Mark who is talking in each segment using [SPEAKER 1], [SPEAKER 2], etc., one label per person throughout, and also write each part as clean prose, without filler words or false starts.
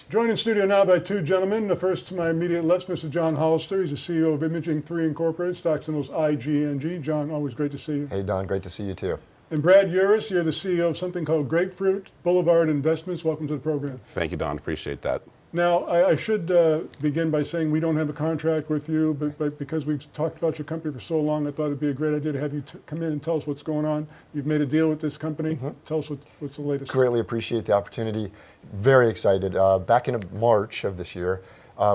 [SPEAKER 1] Joined in studio now by two gentlemen. The first to my immediate left, Mr. John Hollister. He's the CEO of IGNG Incorporated, stock symbols IGNG. John, always great to see you.
[SPEAKER 2] Hey, Don, great to see you too.
[SPEAKER 1] And Brad Uris, you're the CEO of something called Grapefruit, Blvd Investments. Welcome to the program.
[SPEAKER 3] Thank you, Don. Appreciate that.
[SPEAKER 1] Now, I should begin by saying we don't have a contract with you, but because we've talked about your company for so long, I thought it'd be a great idea to have you come in and tell us what's going on. You've made a deal with this company. Tell us what's the latest.
[SPEAKER 2] Greatly appreciate the opportunity. Very excited. Back in March of this year,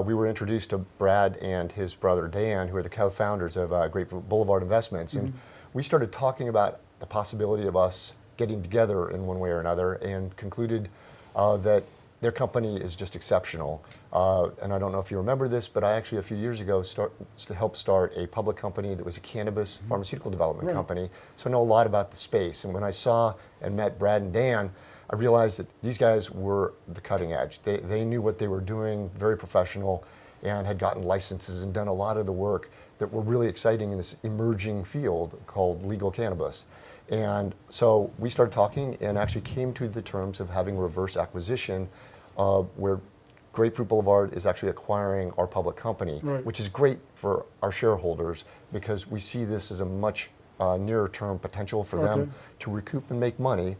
[SPEAKER 2] we were introduced to Brad and his brother Dan, who are the co-founders of Grapefruit Blvd Investments. And we started talking about the possibility of us getting together in one way or another and concluded that their company is just exceptional. And I don't know if you remember this, but I actually a few years ago helped start a public company that was a cannabis pharmaceutical development company. So I know a lot about the space. And when I saw and met Brad and Dan, I realized that these guys were the cutting edge. They knew what they were doing, very professional, and had gotten licenses and done a lot of the work that were really exciting in this emerging field called legal cannabis. And so we started talking and actually came to the terms of having reverse acquisition where Grapefruit Blvd is actually acquiring our public company, which is great for our shareholders because we see this as a much nearer term potential for them to recoup and make money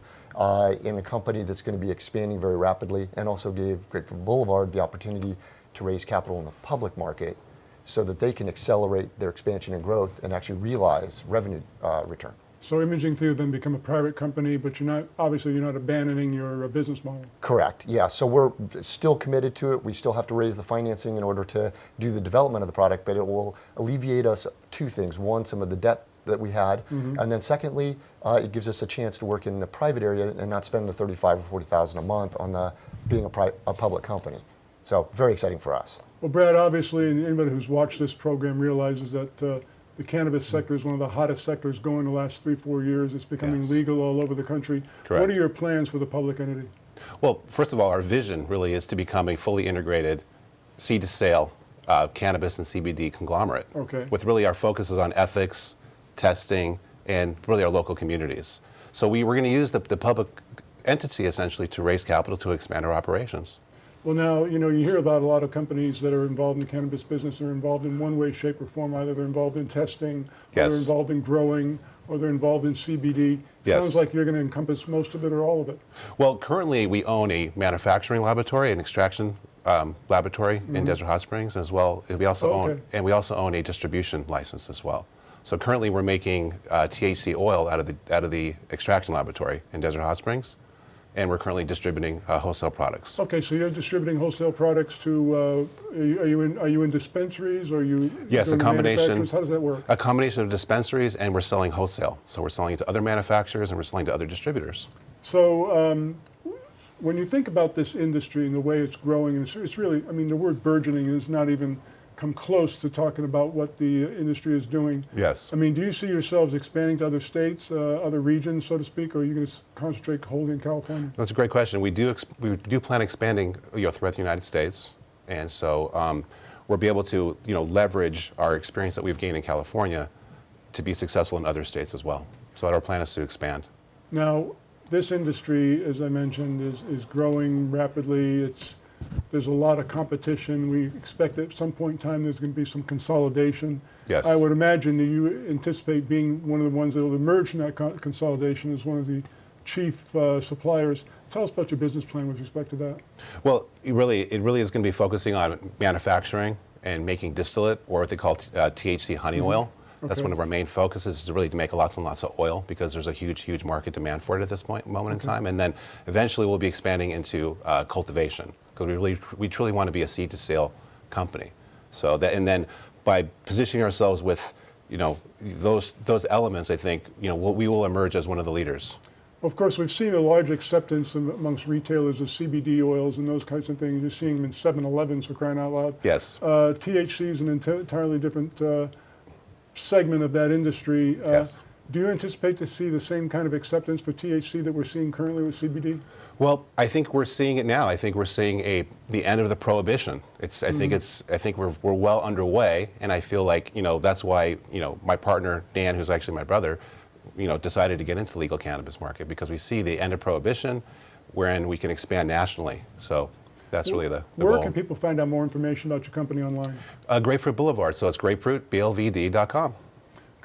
[SPEAKER 2] in a company that's going to be expanding very rapidly, and also gave Grapefruit Blvd the opportunity to raise capital in the public market so that they can accelerate their expansion and growth and actually realize revenue return.
[SPEAKER 1] So Imaging Theory then become a private company, but obviously you're not abandoning your business model.
[SPEAKER 2] Correct, yeah. So we're still committed to it. We still have to raise the financing in order to do the development of the product, but it will alleviate us two things. One, some of the debt that we had, and then secondly, it gives us a chance to work in the private area and not spend the $35,000 or $40,000 a month on being a public company. So very exciting for us.
[SPEAKER 1] Well, Brad, obviously, and anybody who's watched this program realizes that the cannabis sector is one of the hottest sectors going the last 3-4 years. It's becoming legal all over the country.
[SPEAKER 3] Correct.
[SPEAKER 1] What are your plans for the public entity?
[SPEAKER 3] Well, first of all, our vision really is to become a fully integrated seed to sale cannabis and CBD conglomerate. With really our focus is on ethics, testing, and really our local communities. So we're going to use the public entity essentially to raise capital to expand our operations.
[SPEAKER 1] Well, now, you hear about a lot of companies that are involved in the cannabis business are involved in one way, shape, or form. Either they're involved in testing, or they're involved in growing, or they're involved in CBD. Sounds like you're going to encompass most of it or all of it.
[SPEAKER 3] Well, currently we own a manufacturing laboratory, an extraction laboratory in Desert Hot Springs as well. We also own a distribution license as well. So currently we're making THC oil out of the extraction laboratory in Desert Hot Springs, and we're currently distributing wholesale products. Okay,
[SPEAKER 1] so you're distributing wholesale products to, are you in dispensaries, or are you
[SPEAKER 3] a combination.
[SPEAKER 1] How does that work?
[SPEAKER 3] A combination of dispensaries, and we're selling wholesale. So we're selling to other manufacturers and we're selling to other distributors.
[SPEAKER 1] So when you think about this industry and the way it's growing, it's really, I mean, the word burgeoning is not even come close to talking about what the industry is doing.
[SPEAKER 3] Yes.
[SPEAKER 1] I mean, do you see yourselves expanding to other states, other regions, so to speak, or are you going to concentrate wholly in California?
[SPEAKER 3] That's a great question. We do plan expanding throughout the United States, and so we'll be able to leverage our experience that we've gained in California to be successful in other states as well. So our plan is to expand.
[SPEAKER 1] Now, this industry, as I mentioned, is growing rapidly. There's a lot of competition. We expect that at some point in time there's going to be some consolidation.
[SPEAKER 3] Yes.
[SPEAKER 1] I would imagine that you anticipate being one of the ones that will emerge from that consolidation as one of the chief suppliers. Tell us about your business plan with respect to that.
[SPEAKER 3] Well, it really is going to be focusing on manufacturing and making distillate, or what they call THC honey oil. That's one of our main focuses, is really to make lots and lots of oil, because there's a huge market demand for it at this moment in time. And then eventually we'll be expanding into cultivation, because we truly want to be a seed to sale company. So that, and then by positioning ourselves with those elements, I think we will emerge as one of the leaders.
[SPEAKER 1] Of course, we've seen a large acceptance amongst retailers of CBD oils and those kinds of things. You're seeing them in 7-Elevens, for crying out loud.
[SPEAKER 3] Yes.
[SPEAKER 1] THC is an entirely different segment of that industry.
[SPEAKER 3] Yes.
[SPEAKER 1] Do you anticipate to see the same kind of acceptance for THC that we're seeing currently with CBD?
[SPEAKER 3] Well, I think we're seeing it now. I think we're seeing the end of the prohibition. I think we're well underway, and I feel like that's why my partner Dan, who's actually my brother, decided to get into the legal cannabis market, because we see the end of prohibition, wherein we can expand nationally. So That's really the
[SPEAKER 1] Where
[SPEAKER 3] goal.
[SPEAKER 1] can people find out more information about your company online?
[SPEAKER 3] Grapefruit Boulevard, so it's grapefruitblvd.com.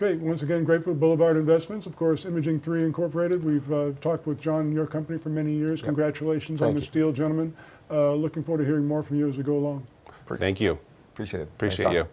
[SPEAKER 1] Okay, once again, Grapefruit Boulevard Investments, of course, Imaging 3 Incorporated. We've talked with John, your company, for many years. Congratulations on this deal, gentlemen. Looking forward to hearing more from you as we go along.
[SPEAKER 2] Great.
[SPEAKER 3] Thank you.
[SPEAKER 2] Appreciate it.
[SPEAKER 3] Appreciate
[SPEAKER 2] Thanks,
[SPEAKER 3] you.
[SPEAKER 2] Tom.